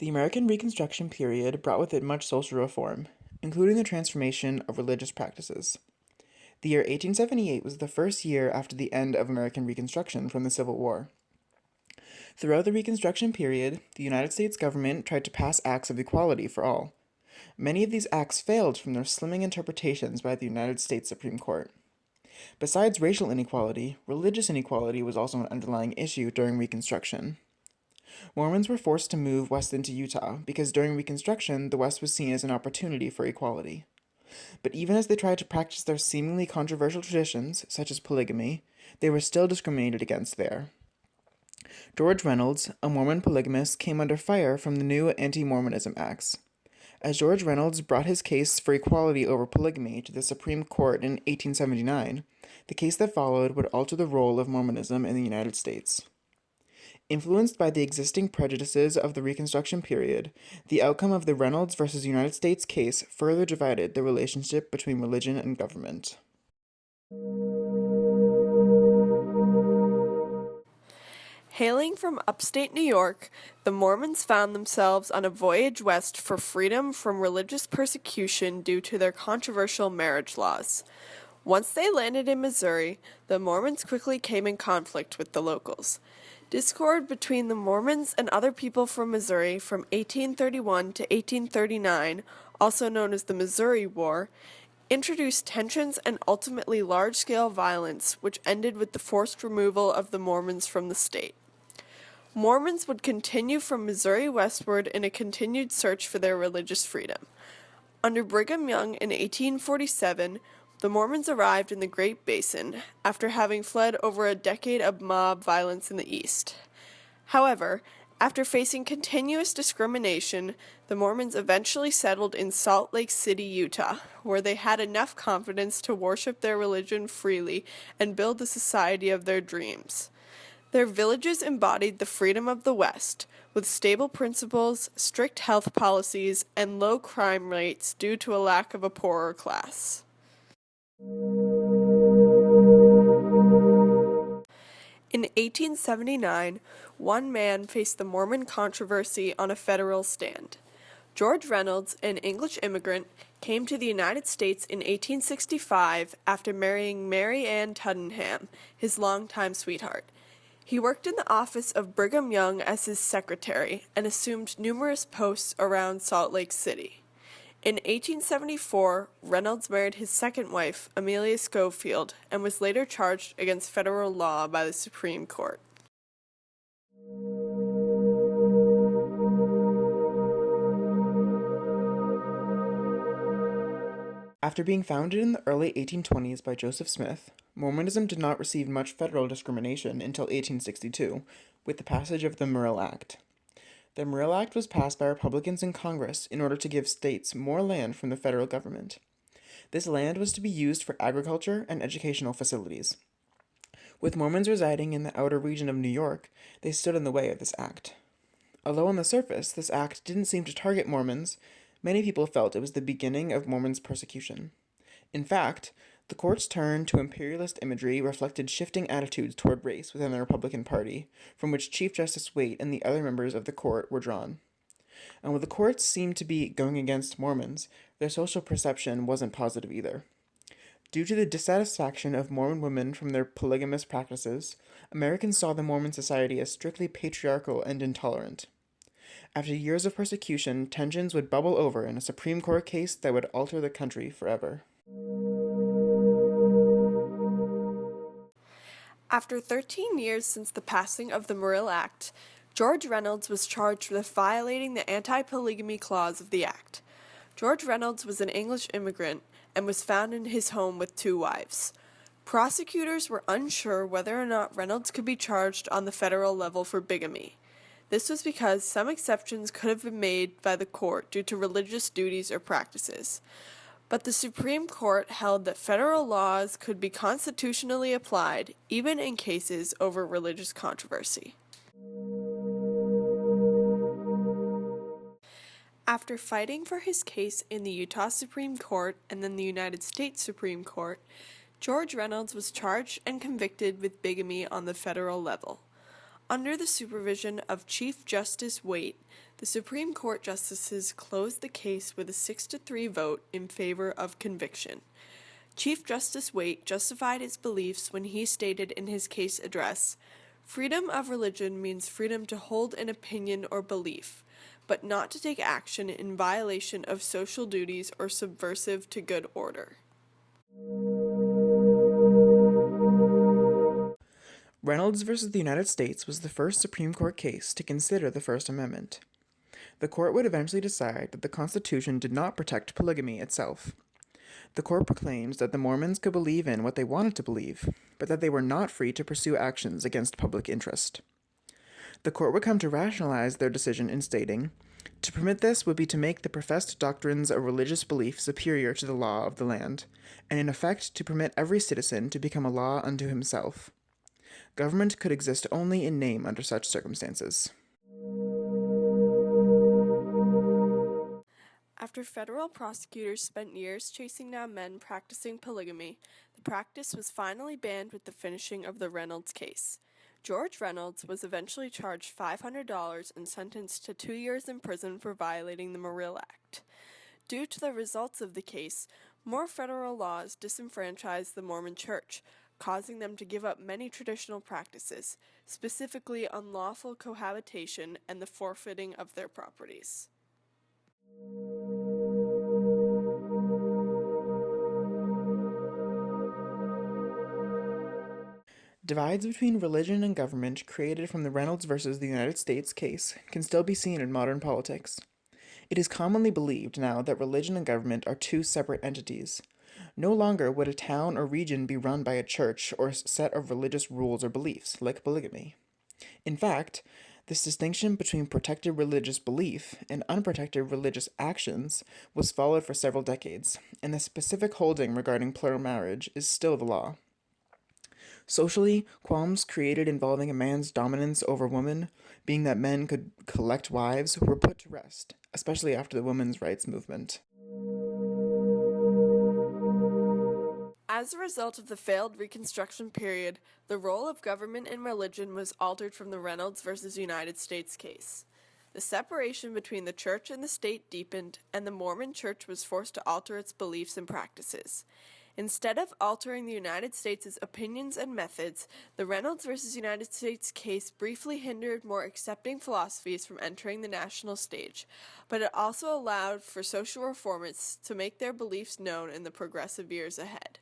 The American Reconstruction period brought with it much social reform, including the transformation of religious practices. The year 1878 was the first year after the end of American Reconstruction from the Civil War. Throughout the Reconstruction period, the United States government tried to pass acts of equality for all. Many of these acts failed from their slimming interpretations by the United States Supreme Court. Besides racial inequality, religious inequality was also an underlying issue during Reconstruction. Mormons were forced to move west into Utah because during Reconstruction, the West was seen as an opportunity for equality. But even as they tried to practice their seemingly controversial traditions, such as polygamy, they were still discriminated against there. George Reynolds, a Mormon polygamist, came under fire from the new anti-Mormonism acts. As George Reynolds brought his case for equality over polygamy to the Supreme Court in 1879, the case that followed would alter the role of Mormonism in the United States. Influenced by the existing prejudices of the Reconstruction period, the outcome of the Reynolds versus United States case further divided the relationship between religion and government. Hailing from upstate New York, the Mormons found themselves on a voyage west for freedom from religious persecution due to their controversial marriage laws. Once they landed in Missouri, the Mormons quickly came in conflict with the locals. Discord between the Mormons and other people from Missouri from 1831 to 1839, also known as the Missouri War, introduced tensions and ultimately large-scale violence, which ended with the forced removal of the Mormons from the state. Mormons would continue from Missouri westward in a continued search for their religious freedom. Under Brigham Young in 1847, the Mormons arrived in the Great Basin after having fled over a decade of mob violence in the East. However, after facing continuous discrimination, the Mormons eventually settled in Salt Lake City, Utah, where they had enough confidence to worship their religion freely and build the society of their dreams. Their villages embodied the freedom of the West, with stable principles, strict health policies, and low crime rates due to a lack of a poorer class. In 1879, one man faced the Mormon controversy on a federal stand. George Reynolds, an English immigrant, came to the United States in 1865 after marrying Mary Ann Tuddenham, his longtime sweetheart. He worked in the office of Brigham Young as his secretary and assumed numerous posts around Salt Lake City. In 1874, Reynolds married his second wife, Amelia Schofield, and was later charged against federal law by the Supreme Court. After being founded in the early 1820s by Joseph Smith, Mormonism did not receive much federal discrimination until 1862, with the passage of the Morrill Act. The Morrill Act was passed by Republicans in Congress in order to give states more land from the federal government. This land was to be used for agriculture and educational facilities. With Mormons residing in the outer region of New York, they stood in the way of this act. Although on the surface this act didn't seem to target Mormons, many people felt it was the beginning of Mormons' persecution. In fact, the court's turn to imperialist imagery reflected shifting attitudes toward race within the Republican Party, from which Chief Justice Waite and the other members of the court were drawn. And while the courts seemed to be going against Mormons, their social perception wasn't positive either. Due to the dissatisfaction of Mormon women from their polygamous practices, Americans saw the Mormon society as strictly patriarchal and intolerant. After years of persecution, tensions would bubble over in a Supreme Court case that would alter the country forever. After 13 years since the passing of the Morrill Act, George Reynolds was charged with violating the anti-polygamy clause of the act. George Reynolds was an English immigrant and was found in his home with 2 wives. Prosecutors were unsure whether or not Reynolds could be charged on the federal level for bigamy. This was because some exceptions could have been made by the court due to religious duties or practices. But the Supreme Court held that federal laws could be constitutionally applied, even in cases over religious controversy. After fighting for his case in the Utah Supreme Court and then the United States Supreme Court, George Reynolds was charged and convicted with bigamy on the federal level. Under the supervision of Chief Justice Waite, the Supreme Court justices closed the case with a 6-3 vote in favor of conviction. Chief Justice Waite justified his beliefs when he stated in his case address, "Freedom of religion means freedom to hold an opinion or belief, but not to take action in violation of social duties or subversive to good order." Reynolds versus the United States was the first Supreme Court case to consider the First Amendment. The court would eventually decide that the Constitution did not protect polygamy itself. The court proclaimed that the Mormons could believe in what they wanted to believe, but that they were not free to pursue actions against public interest. The court would come to rationalize their decision in stating, "To permit this would be to make the professed doctrines of religious belief superior to the law of the land, and in effect to permit every citizen to become a law unto himself. Government could exist only in name under such circumstances." After federal prosecutors spent years chasing down men practicing polygamy, the practice was finally banned with the finishing of the Reynolds case. George Reynolds was eventually charged $500 and sentenced to 2 years in prison for violating the Morrill Act. Due to the results of the case, more federal laws disenfranchised the Mormon Church, causing them to give up many traditional practices, specifically unlawful cohabitation and the forfeiting of their properties. Divides between religion and government created from the Reynolds versus the United States case can still be seen in modern politics. It is commonly believed now that religion and government are two separate entities. No longer would a town or region be run by a church or a set of religious rules or beliefs, like polygamy. In fact, this distinction between protected religious belief and unprotected religious actions was followed for several decades, and the specific holding regarding plural marriage is still the law. Socially, qualms created involving a man's dominance over women, being that men could collect wives, were put to rest, especially after the women's rights movement. As a result of the failed Reconstruction period, the role of government and religion was altered from the Reynolds versus United States case. The separation between the church and the state deepened, and the Mormon Church was forced to alter its beliefs and practices. Instead of altering the United States' opinions and methods, the Reynolds versus United States case briefly hindered more accepting philosophies from entering the national stage, but it also allowed for social reformists to make their beliefs known in the progressive years ahead.